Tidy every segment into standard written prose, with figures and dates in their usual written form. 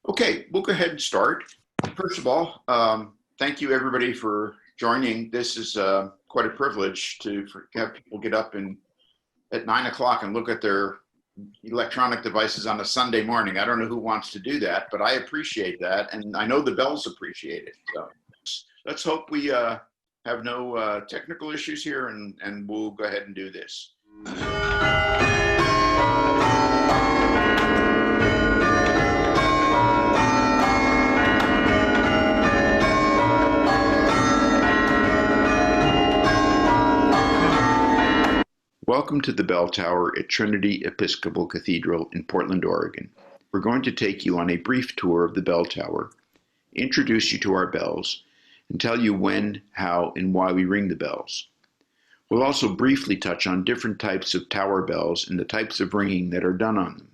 Okay, we'll go ahead and start. First of all, thank you everybody for joining. This is quite a privilege to have people get up at 9 o'clock and look at their electronic devices on a Sunday morning. I don't know who wants to do that, but I appreciate that, and I know the bells appreciate it. So let's hope we have no technical issues here, and we'll go ahead and do this. Welcome to the bell tower at Trinity Episcopal Cathedral in Portland, Oregon. We're going to take you on a brief tour of the bell tower, introduce you to our bells, and tell you when, how, and why we ring the bells. We'll also briefly touch on different types of tower bells and the types of ringing that are done on them.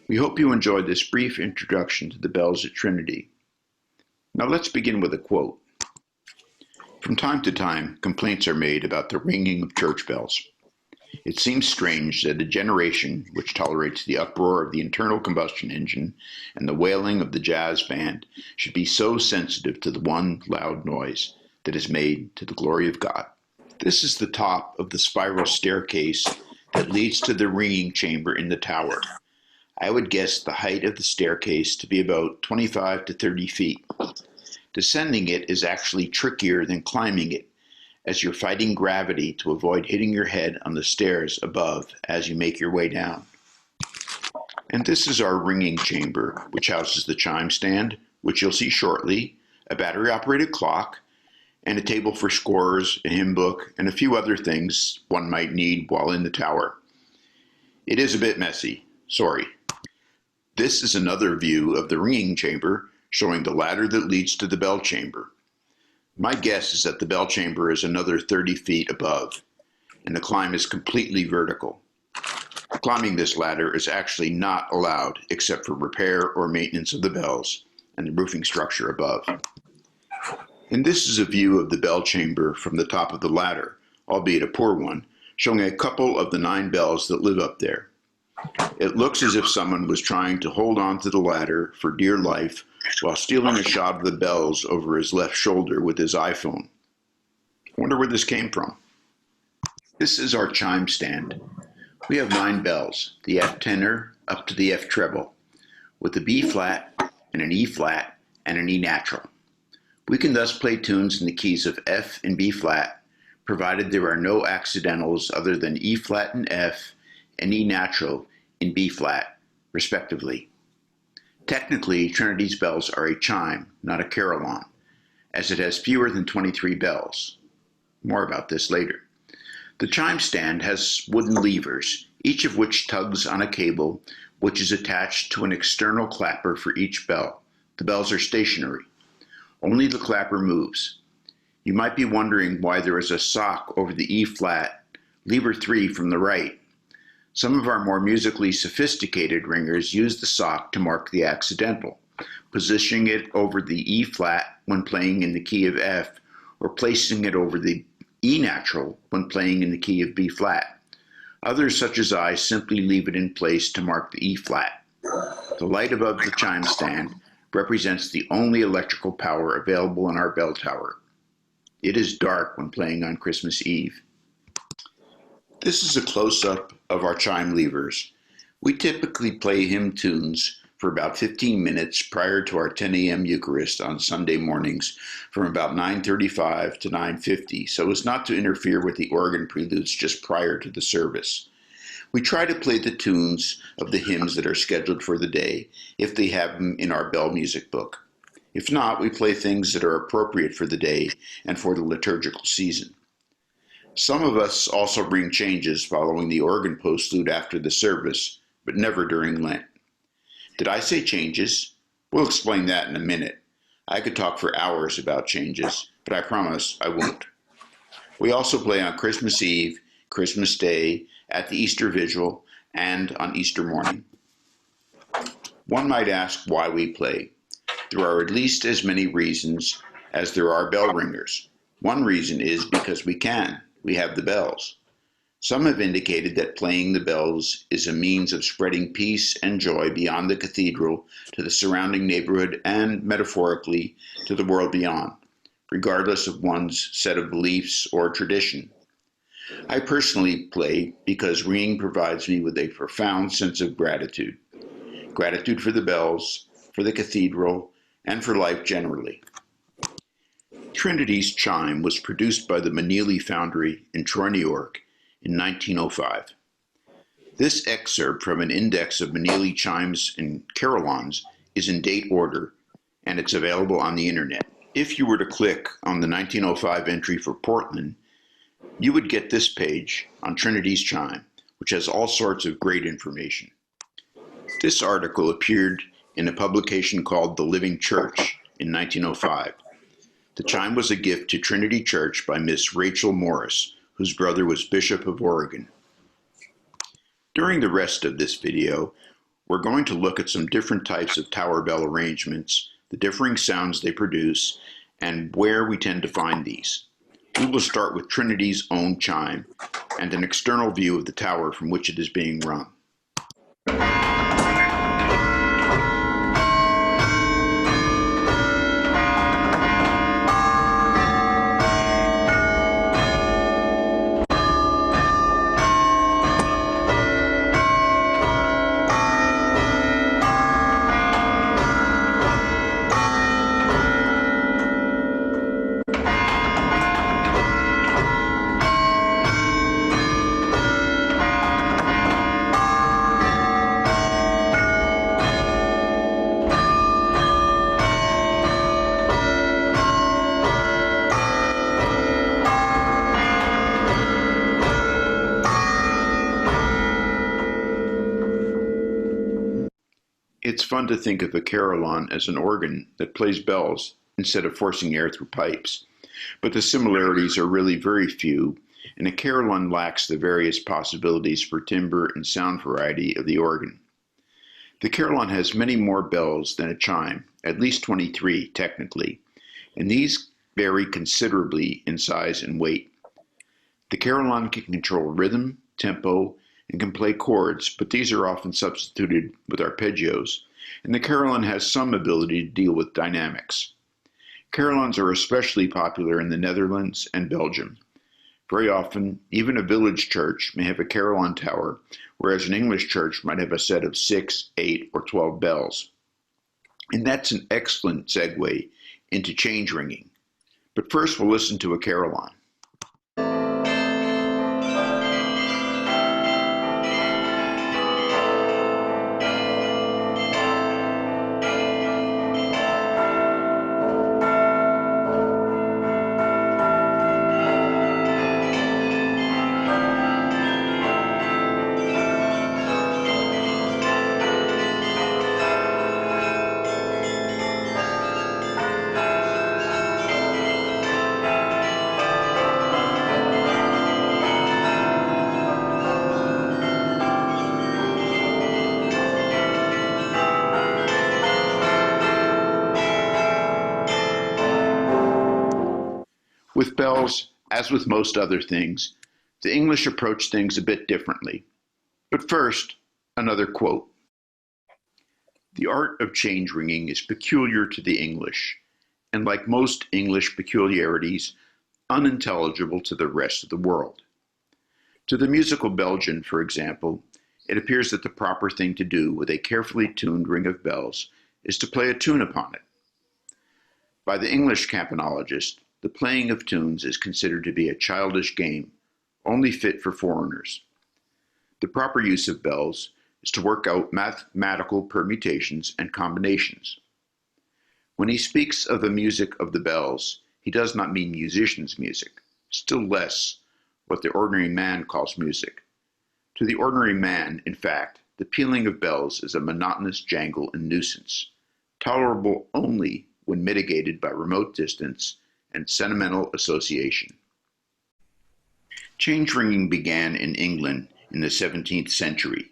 We hope you enjoyed this brief introduction to the bells at Trinity. Now let's begin with a quote. From time to time, complaints are made about the ringing of church bells. It seems strange that a generation which tolerates the uproar of the internal combustion engine and the wailing of the jazz band should be so sensitive to the one loud noise that is made to the glory of God. This is the top of the spiral staircase that leads to the ringing chamber in the tower. I would guess the height of the staircase to be about 25 to 30 feet. Descending it is actually trickier than climbing it, as you're fighting gravity to avoid hitting your head on the stairs above as you make your way down. And this is our ringing chamber, which houses the chime stand, which you'll see shortly, a battery-operated clock, and a table for scores, a hymn book, and a few other things one might need while in the tower. It is a bit messy, sorry. This is another view of the ringing chamber, showing the ladder that leads to the bell chamber. My guess is that the bell chamber is another 30 feet above, and the climb is completely vertical. Climbing this ladder is actually not allowed except for repair or maintenance of the bells and the roofing structure above. And this is a view of the bell chamber from the top of the ladder, albeit a poor one, showing a couple of the 9 bells that live up there. It looks as if someone was trying to hold on to the ladder for dear life while stealing a shot of the bells over his left shoulder with his iPhone. I wonder where this came from. This is our chime stand. We have 9 bells, the F tenor up to the F treble, with a B flat and an E flat and an E natural. We can thus play tunes in the keys of F and B flat, provided there are no accidentals other than E flat and F and E natural in B flat, respectively. Technically, Trinity's bells are a chime, not a carillon, as it has fewer than 23 bells. More about this later. The chime stand has wooden levers, each of which tugs on a cable which is attached to an external clapper for each bell. The bells are stationary. Only the clapper moves. You might be wondering why there is a sock over the E flat, lever 3 from the right. Some of our more musically sophisticated ringers use the sock to mark the accidental, positioning it over the E flat when playing in the key of F, or placing it over the E natural when playing in the key of B flat. Others, such as I, simply leave it in place to mark the E flat. The light above the chime stand represents the only electrical power available in our bell tower. It is dark when playing on Christmas Eve. This is a close-up of our chime levers. We typically play hymn tunes for about 15 minutes prior to our 10 a.m. Eucharist on Sunday mornings from about 9:35 to 9:50, so as not to interfere with the organ preludes just prior to the service. We try to play the tunes of the hymns that are scheduled for the day, if they have them in our bell music book. If not, we play things that are appropriate for the day and for the liturgical season. Some of us also bring changes following the organ postlude after the service, but never during Lent. Did I say changes? We'll explain that in a minute. I could talk for hours about changes, but I promise I won't. We also play on Christmas Eve, Christmas Day, at the Easter Vigil, and on Easter morning. One might ask why we play. There are at least as many reasons as there are bell ringers. One reason is because we can. We have the bells. Some have indicated that playing the bells is a means of spreading peace and joy beyond the cathedral to the surrounding neighborhood and, metaphorically, to the world beyond, regardless of one's set of beliefs or tradition. I personally play because ringing provides me with a profound sense of gratitude. Gratitude for the bells, for the cathedral, and for life generally. Trinity's chime was produced by the Manili Foundry in Troy, New York in 1905. This excerpt from an index of Manili chimes and carillons is in date order, and it's available on the internet. If you were to click on the 1905 entry for Portland, you would get this page on Trinity's chime, which has all sorts of great information. This article appeared in a publication called The Living Church in 1905. The chime was a gift to Trinity Church by Miss Rachel Morris, whose brother was Bishop of Oregon. During the rest of this video, we're going to look at some different types of tower bell arrangements, the differing sounds they produce, and where we tend to find these. We will start with Trinity's own chime and an external view of the tower from which it is being rung. It's fun to think of a carillon as an organ that plays bells instead of forcing air through pipes, but the similarities are really very few, and a carillon lacks the various possibilities for timbre and sound variety of the organ. The carillon has many more bells than a chime, at least 23 technically, and these vary considerably in size and weight. The carillon can control rhythm, tempo, and can play chords, but these are often substituted with arpeggios, and the carillon has some ability to deal with dynamics. Carillons are especially popular in the Netherlands and Belgium. Very often, even a village church may have a carillon tower, whereas an English church might have a set of 6, 8, or 12 bells. And that's an excellent segue into change ringing. But first we'll listen to a carillon. With bells, as with most other things, the English approach things a bit differently. But first, another quote. "The art of change ringing is peculiar to the English, and like most English peculiarities, unintelligible to the rest of the world. To the musical Belgian, for example, it appears that the proper thing to do with a carefully tuned ring of bells is to play a tune upon it. By the English campanologist, the playing of tunes is considered to be a childish game, only fit for foreigners. The proper use of bells is to work out mathematical permutations and combinations. When he speaks of the music of the bells, he does not mean musicians' music, still less what the ordinary man calls music. To the ordinary man, in fact, the pealing of bells is a monotonous jangle and nuisance, tolerable only when mitigated by remote distance and sentimental association." Change ringing began in England in the 17th century.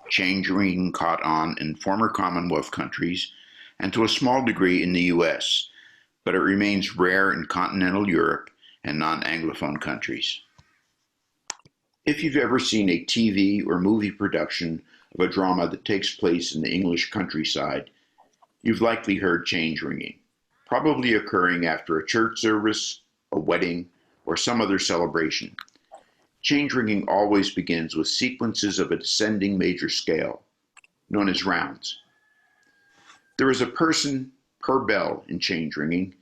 Change ringing caught on in former Commonwealth countries and to a small degree in the US, but it remains rare in continental Europe and non-Anglophone countries. If you've ever seen a TV or movie production of a drama that takes place in the English countryside, you've likely heard change ringing, probably occurring after a church service, a wedding, or some other celebration. Change ringing always begins with sequences of a descending major scale, known as rounds. There is a person per bell in change ringing,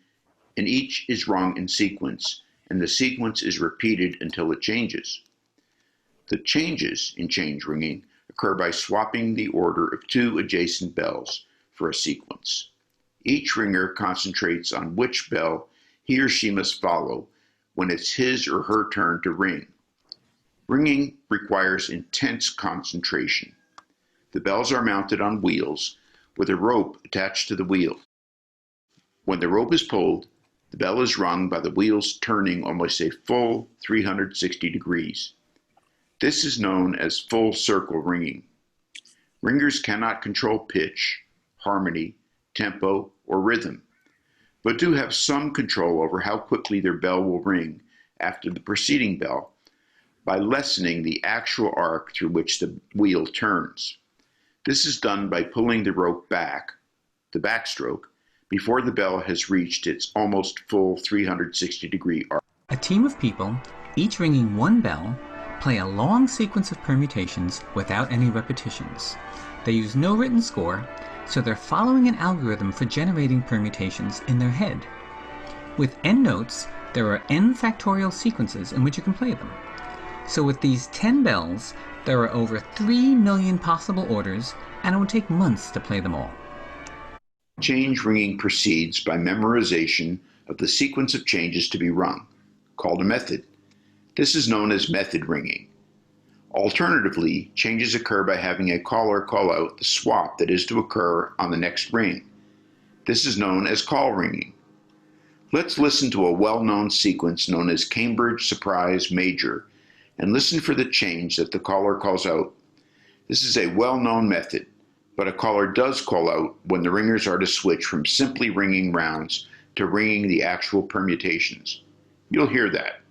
and each is rung in sequence, and the sequence is repeated until it changes. The changes in change ringing occur by swapping the order of two adjacent bells for a sequence. Each ringer concentrates on which bell he or she must follow when it's his or her turn to ring. Ringing requires intense concentration. The bells are mounted on wheels with a rope attached to the wheel. When the rope is pulled, the bell is rung by the wheels turning almost a full 360 degrees. This is known as full circle ringing. Ringers cannot control pitch, harmony, tempo, or rhythm, but do have some control over how quickly their bell will ring after the preceding bell by lessening the actual arc through which the wheel turns. This is done by pulling the rope back, the backstroke, before the bell has reached its almost full 360-degree arc. A team of people, each ringing one bell, play a long sequence of permutations without any repetitions. They use no written score, so they're following an algorithm for generating permutations in their head. With n notes, there are n factorial sequences in which you can play them. So with these 10 bells, there are over 3 million possible orders, and it would take months to play them all. Change ringing proceeds by memorization of the sequence of changes to be rung, called a method. This is known as method ringing. Alternatively, changes occur by having a caller call out the swap that is to occur on the next ring. This is known as call ringing. Let's listen to a well-known sequence known as Cambridge Surprise Major and listen for the change that the caller calls out. This is a well-known method, but a caller does call out when the ringers are to switch from simply ringing rounds to ringing the actual permutations. You'll hear that.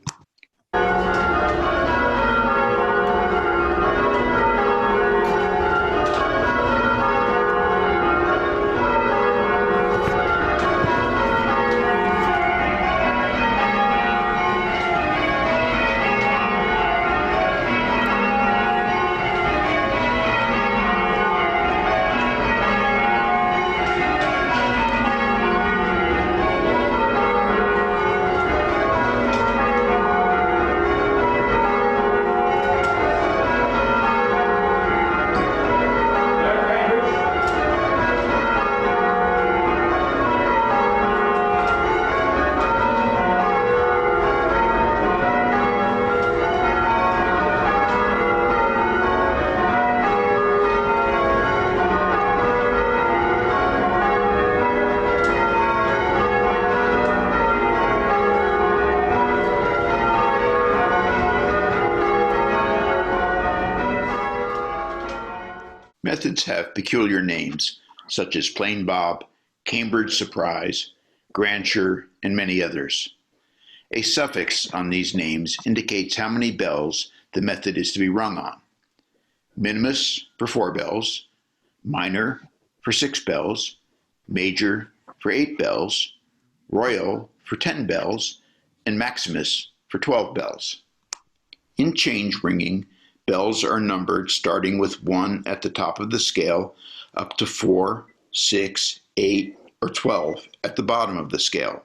Methods have peculiar names, such as Plain Bob, Cambridge Surprise, Grandeur, and many others. A suffix on these names indicates how many bells the method is to be rung on. Minimus for 4 bells, minor for 6 bells, major for 8 bells, royal for 10 bells, and maximus for 12 bells. In change ringing, bells are numbered starting with 1 at the top of the scale up to 4, 6, 8, or 12 at the bottom of the scale.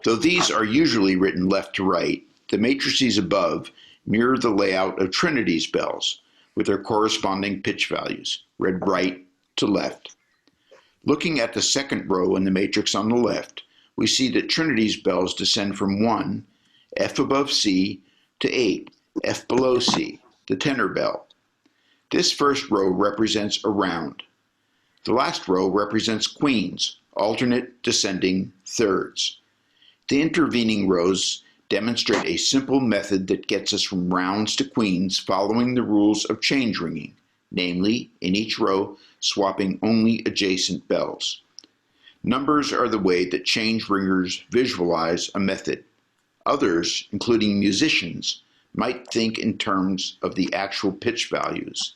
Though these are usually written left to right, the matrices above mirror the layout of Trinity's bells with their corresponding pitch values, read right to left. Looking at the second row in the matrix on the left, we see that Trinity's bells descend from 1, F above C, to 8, F below C, the tenor bell. This first row represents a round. The last row represents queens, alternate descending thirds. The intervening rows demonstrate a simple method that gets us from rounds to queens following the rules of change ringing, namely, in each row, swapping only adjacent bells. Numbers are the way that change ringers visualize a method. Others, including musicians, might think in terms of the actual pitch values,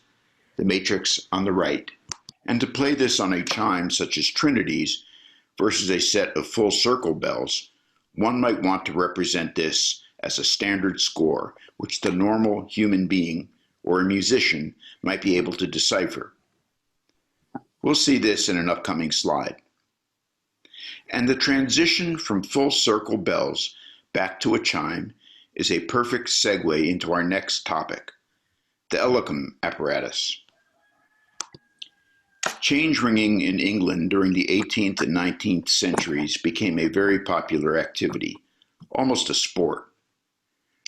the matrix on the right. And to play this on a chime such as Trinity's versus a set of full circle bells, one might want to represent this as a standard score, which the normal human being or a musician might be able to decipher. We'll see this in an upcoming slide. And the transition from full circle bells back to a chime is a perfect segue into our next topic, the Ellicombe apparatus. Change ringing in England during the 18th and 19th centuries became a very popular activity, almost a sport.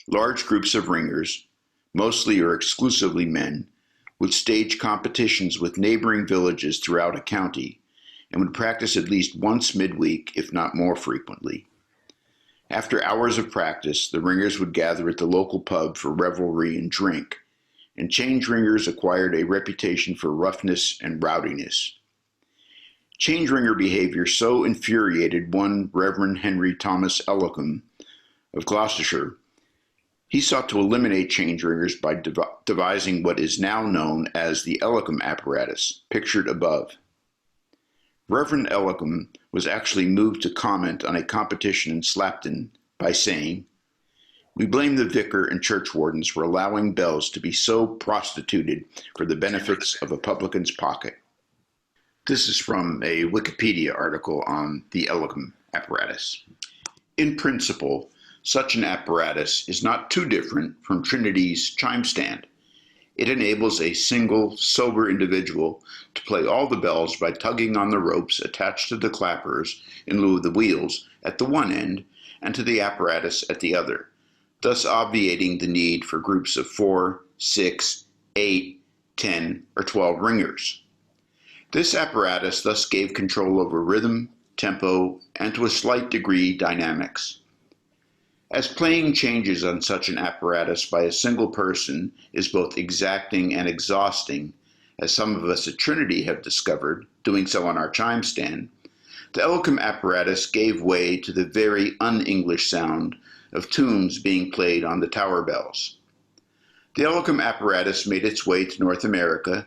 Large groups of ringers, mostly or exclusively men, would stage competitions with neighboring villages throughout a county and would practice at least once midweek, if not more frequently. After hours of practice, the ringers would gather at the local pub for revelry and drink, and change ringers acquired a reputation for roughness and rowdiness. Change ringer behavior so infuriated one Reverend Henry Thomas Ellicombe of Gloucestershire, he sought to eliminate change ringers by devising what is now known as the Ellicombe apparatus, pictured above. Reverend Ellicombe was actually moved to comment on a competition in Slapton by saying, "We blame the vicar and churchwardens for allowing bells to be so prostituted for the benefits of a publican's pocket." This is from a Wikipedia article on the Ellicombe apparatus. In principle, such an apparatus is not too different from Trinity's chime stand. It enables a single, sober individual to play all the bells by tugging on the ropes attached to the clappers in lieu of the wheels at the one end and to the apparatus at the other, thus obviating the need for groups of 4, 6, 8, 10, or 12 ringers. This apparatus thus gave control over rhythm, tempo, and to a slight degree dynamics. As playing changes on such an apparatus by a single person is both exacting and exhausting, as some of us at Trinity have discovered, doing so on our chime stand, the Ellicombe apparatus gave way to the very un-English sound of tunes being played on the tower bells. The Ellicombe apparatus made its way to North America.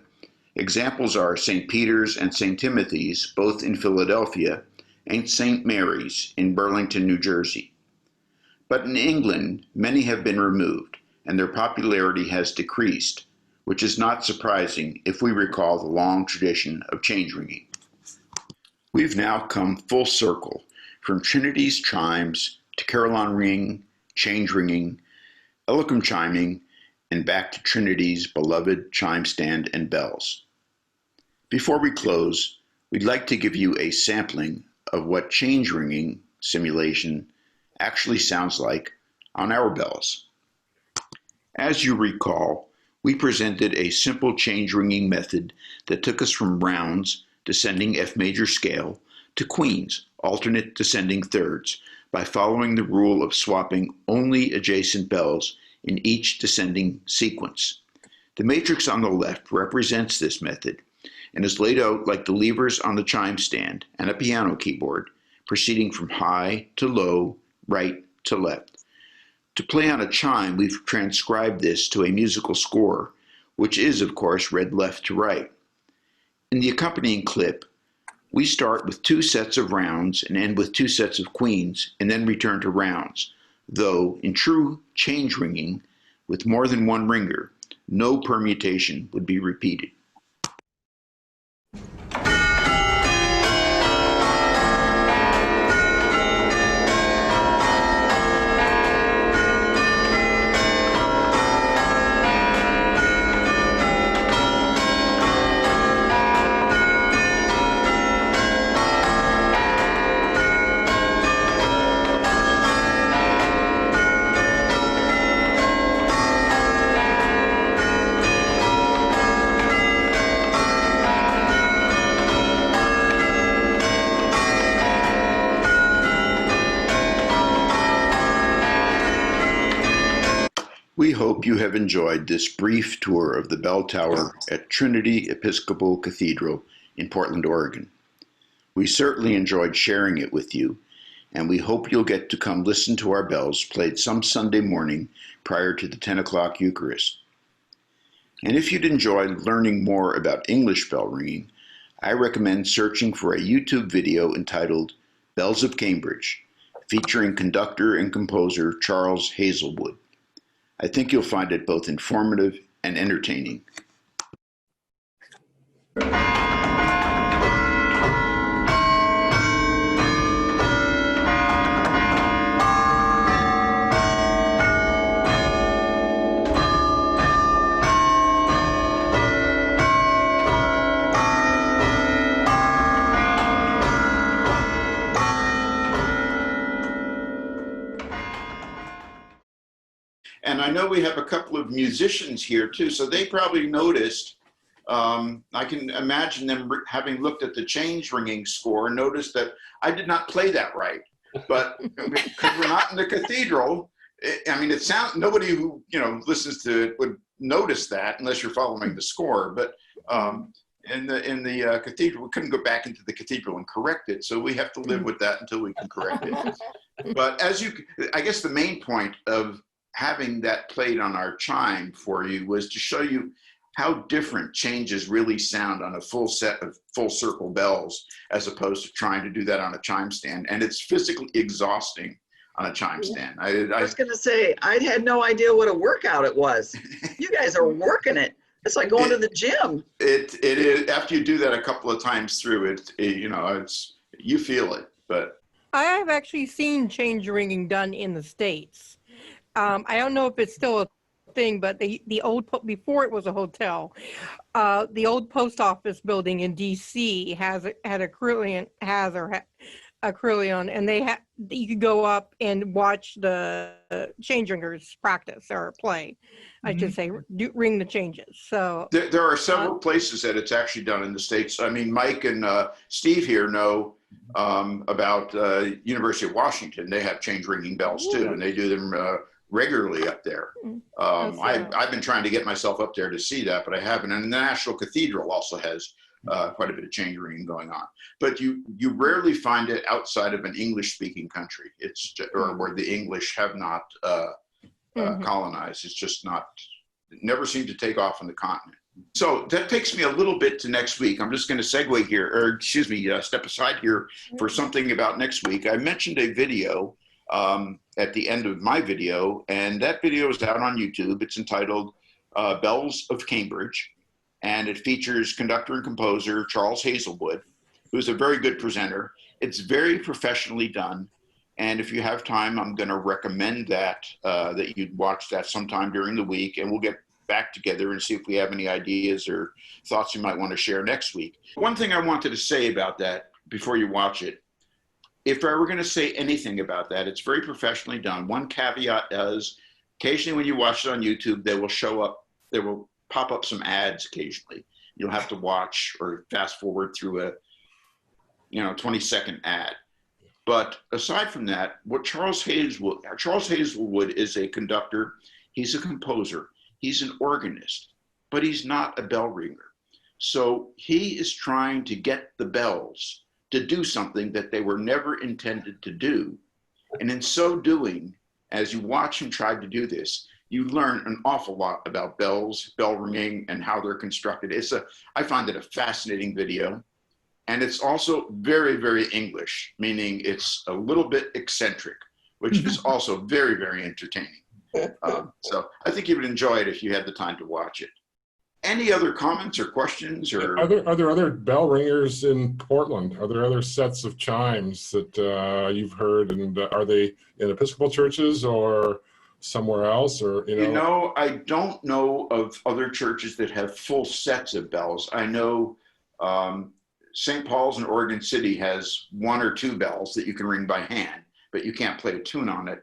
Examples are St. Peter's and St. Timothy's, both in Philadelphia, and St. Mary's in Burlington, New Jersey. But in England, many have been removed, and their popularity has decreased, which is not surprising if we recall the long tradition of change ringing. We've now come full circle from Trinity's chimes to carillon ringing, change ringing, Ellicombe chiming, and back to Trinity's beloved chime stand and bells. Before we close, we'd like to give you a sampling of what change ringing simulation actually sounds like on our bells. As you recall, we presented a simple change ringing method that took us from rounds, descending F major scale, to queens, alternate descending thirds, by following the rule of swapping only adjacent bells in each descending sequence. The matrix on the left represents this method and is laid out like the levers on the chime stand and a piano keyboard, proceeding from high to low, right to left. To play on a chime, we've transcribed this to a musical score, which is, of course, read left to right. In the accompanying clip, we start with 2 sets of rounds and end with 2 sets of queens, and then return to rounds, though in true change ringing, with more than one ringer, no permutation would be repeated. We hope you have enjoyed this brief tour of the bell tower at Trinity Episcopal Cathedral in Portland, Oregon. We certainly enjoyed sharing it with you, and we hope you'll get to come listen to our bells played some Sunday morning prior to the 10 o'clock Eucharist. And if you'd enjoy learning more about English bell ringing, I recommend searching for a YouTube video entitled Bells of Cambridge, featuring conductor and composer Charles Hazelwood. I think you'll find it both informative and entertaining. And I know we have a couple of musicians here too, so they probably noticed, I can imagine them having looked at the change ringing score and noticed that I did not play that right. But because we're not in the cathedral, I mean, it sounds, nobody who, listens to it would notice that unless you're following the score. But in the cathedral, we couldn't go back into the cathedral and correct it. So we have to live with that until we can correct it. But I guess the main point of having that played on our chime for you was to show you how different changes really sound on a full set of full circle bells as opposed to trying to do that on a chime stand. And it's physically exhausting on a chime stand. I was going to say, I had no idea what a workout it was. You guys are working it. It's like going to the gym. It is. After you do that a couple of times through you feel it. But I have actually seen change ringing done in the States. I don't know if it's still a thing, but the old, before it was a hotel, the old post office building in DC had a carillon, a carillon, and you could go up and watch the change ringers practice or play. I should say, ring the changes. So there are several places that it's actually done in the States. I mean, Mike and Steve here know about University of Washington. They have change ringing bells too, and they do them regularly up there. I've been trying to get myself up there to see that, but I haven't. And the National Cathedral also has quite a bit of change ringing going on. But you rarely find it outside of an English-speaking country. It's just, or where the English have not colonized. It's just not. It never seemed to take off on the continent. So that takes me a little bit to next week. I'm just going to segue here, or excuse me, step aside here for something about next week. I mentioned a video at the end of my video, and that video is out on YouTube. It's entitled Bells of Cambridge, and it features conductor and composer Charles Hazelwood, who's a very good presenter. It's very professionally done, and if you have time, I'm going to recommend that you'd watch that sometime during the week, and we'll get back together and see if we have any ideas or thoughts you might want to share next week. One thing I wanted to say about that before you watch it, if I were going to say anything about that, it's very professionally done. One caveat is occasionally when you watch it on YouTube, they will pop up some ads occasionally. You'll have to watch or fast forward through a 20-second ad. But aside from that, what Charles Hazelwood is a conductor, he's a composer, he's an organist, but he's not a bell ringer. So he is trying to get the bells to do something that they were never intended to do. And in so doing, as you watch him try to do this, you learn an awful lot about bells, bell ringing, and how they're constructed. I find it a fascinating video. And it's also very, very English, meaning it's a little bit eccentric, which is also very, very entertaining. So I think you would enjoy it if you had the time to watch it. Any other comments or questions? Or are there other bell ringers in Portland? Are there other sets of chimes that you've heard? And are they in Episcopal churches or somewhere else? Or I don't know of other churches that have full sets of bells. I know St. Paul's in Oregon City has one or two bells that you can ring by hand, but you can't play a tune on it.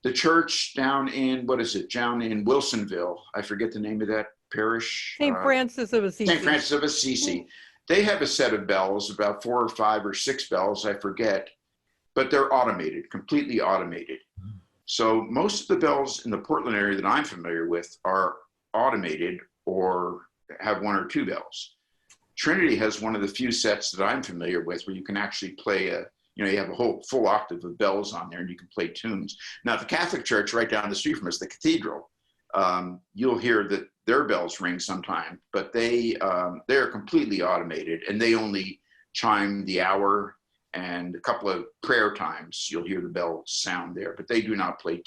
The church down in Wilsonville, I forget the name of that parish. St. Francis of Assisi. St. Francis of Assisi. They have a set of bells, about 4 or 5 or 6 bells, I forget, but they're automated, completely automated. So most of the bells in the Portland area that I'm familiar with are automated or have 1 or 2 bells. Trinity has one of the few sets that I'm familiar with where you can actually play you know, you have a whole full octave of bells on there and you can play tunes. Now, at the Catholic Church right down the street from us, the cathedral, you'll hear that their bells ring sometime, but they're completely automated, and they only chime the hour and a couple of prayer times. You'll hear the bells sound there, but they do not play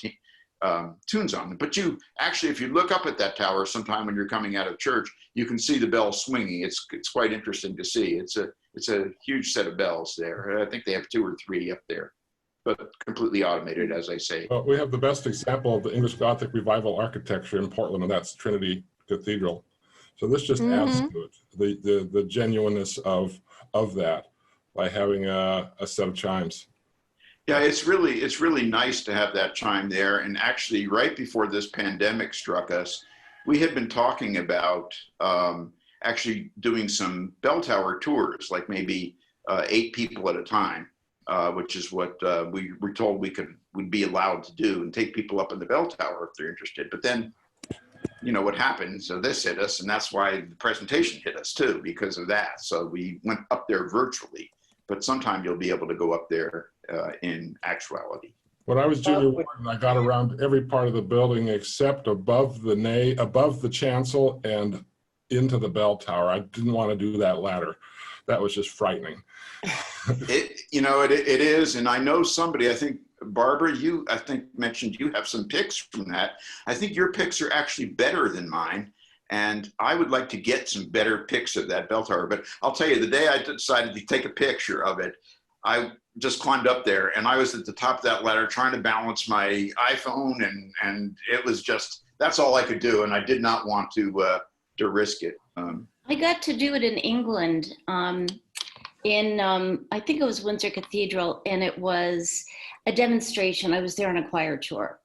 tunes on them. But you actually, if you look up at that tower sometime when you're coming out of church, you can see the bells swinging. It's quite interesting to see. It's a huge set of bells there. I think they have 2 or 3 up there, but completely automated, as I say. Well, we have the best example of the English Gothic revival architecture in Portland, and that's Trinity Cathedral. So this just adds to it, the genuineness of that by having a set of chimes. Yeah, it's really nice to have that chime there. And actually, right before this pandemic struck us, we had been talking about actually doing some bell tower tours, like maybe 8 people at a time, which is what we were told we'd be allowed to do, and take people up in the bell tower if they're interested. But then, you know what happened? So this hit us, and that's why the presentation hit us too, because of that. So we went up there virtually, but sometime you'll be able to go up there in actuality. When I was junior warden, I got around every part of the building except above the chancel and into the bell tower. I didn't want to do that ladder. That was just frightening. It is, and I know somebody, I think, Barbara, you, I think, mentioned you have some pics from that. I think your pics are actually better than mine, and I would like to get some better pics of that bell tower. But I'll tell you, the day I decided to take a picture of it, I just climbed up there, and I was at the top of that ladder trying to balance my iPhone, and it was just, that's all I could do, and I did not want to risk it. I got to do it in England, in I think it was Windsor Cathedral, and it was a demonstration. I was there on a choir tour,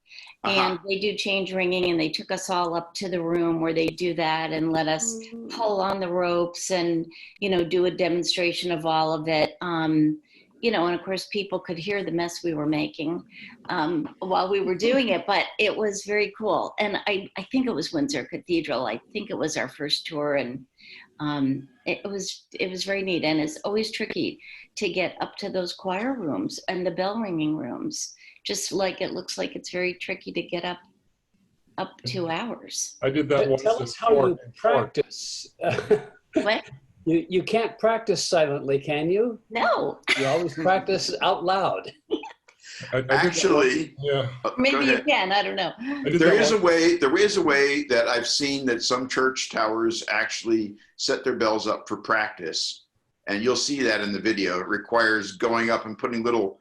and they do change ringing, and they took us all up to the room where they do that and let us pull on the ropes and, you know, do a demonstration of all of it. You know, and of course people could hear the mess we were making while we were doing it, but it was very cool. And I think it was Windsor Cathedral. I think it was our first tour, and it was very neat. And it's always tricky to get up to those choir rooms and the bell ringing rooms. Just like it looks like it's very tricky to get up 2 hours. I did that once. Tell us how you practice. What? You can't practice silently, can you? No. You always practice out loud. Actually, yeah. Maybe you can, I don't know. There is a way that I've seen that some church towers actually set their bells up for practice, and you'll see that in the video. It requires going up and putting little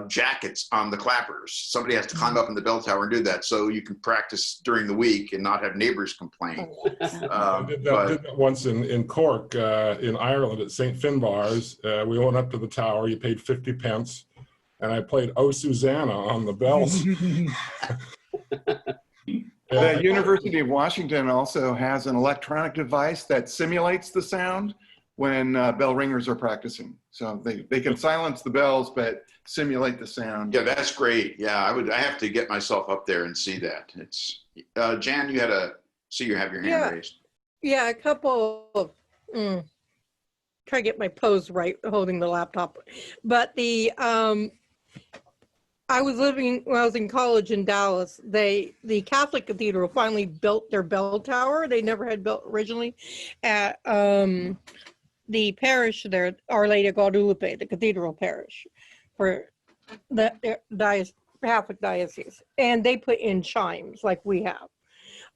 jackets on the clappers. Somebody has to climb up in the bell tower and do that, so you can practice during the week and not have neighbors complain. I did that once in Cork, in Ireland, at St. Finbarr's. We went up to the tower. You paid 50 pence, and I played "Oh Susanna" on the bells. The University of Washington also has an electronic device that simulates the sound when bell ringers are practicing. So they can silence the bells, but simulate the sound. Yeah, that's great. Yeah, I have to get myself up there and see that. It's Jan, you had you have your hand raised. Yeah, a couple of, try to get my pose right holding the laptop. But when I was in college in Dallas, the Catholic Cathedral finally built their bell tower. They never had built originally at the parish there, Our Lady of Guadalupe, the cathedral parish for the Catholic diocese. And they put in chimes like we have.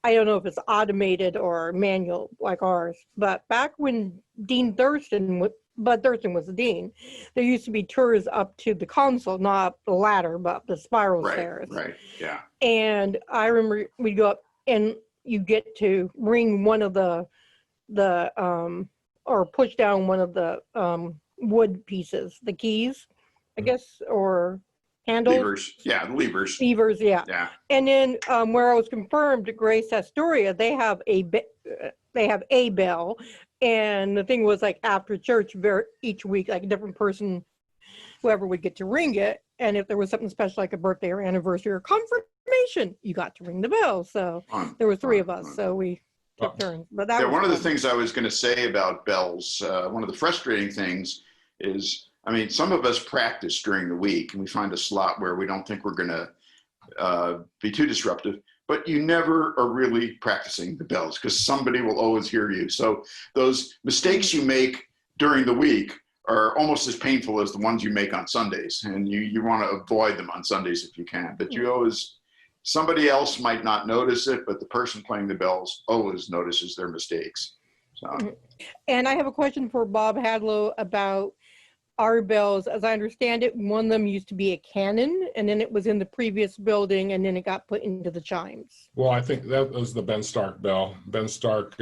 I don't know if it's automated or manual like ours, but back when Bud Thurston was the dean, there used to be tours up to the console, not up the ladder, but up the spiral stairs. Right, yeah. And I remember we'd go up and you get to ring one of the or push down one of the wood pieces, the keys, I guess, or handles. Levers, yeah, the levers. Levers, yeah. Yeah. And then where I was confirmed at Grace Astoria, they have a bell, and the thing was like after church, each week, like a different person, whoever would get to ring it, and if there was something special like a birthday or anniversary or confirmation, you got to ring the bell. So there were 3 of us, so we took turns. But that was one of the things I was going to say about bells, one of the frustrating things is I mean, some of us practice during the week and we find a slot where we don't think we're going to be too disruptive, but you never are really practicing the bells because somebody will always hear you. So those mistakes you make during the week are almost as painful as the ones you make on Sundays, and you want to avoid them on Sundays if you can. But you always, somebody else might not notice it, but the person playing the bells always notices their mistakes. So. And I have a question for Bob Hadlow about our bells. As I understand it, one of them used to be a cannon, and then it was in the previous building, and then it got put into the chimes. Well, I think that was the Ben Stark bell. Ben Stark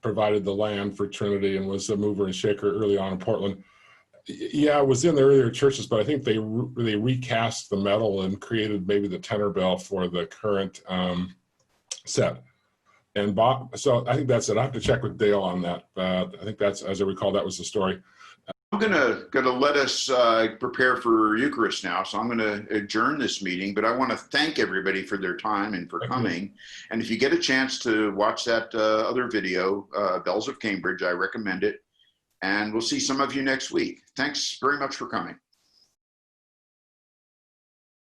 provided the land for Trinity and was a mover and shaker early on in Portland. Yeah, it was in the earlier churches, but I think they recast the metal and created maybe the tenor bell for the current set. And Bob, so I think that's it. I have to check with Dale on that. I think that's, as I recall, that was the story. I'm gonna let us prepare for Eucharist now, so I'm gonna adjourn this meeting. But I want to thank everybody for their time and for coming. And if you get a chance to watch that other video, Bells of Cambridge, I recommend it. And we'll see some of you next week. Thanks very much for coming.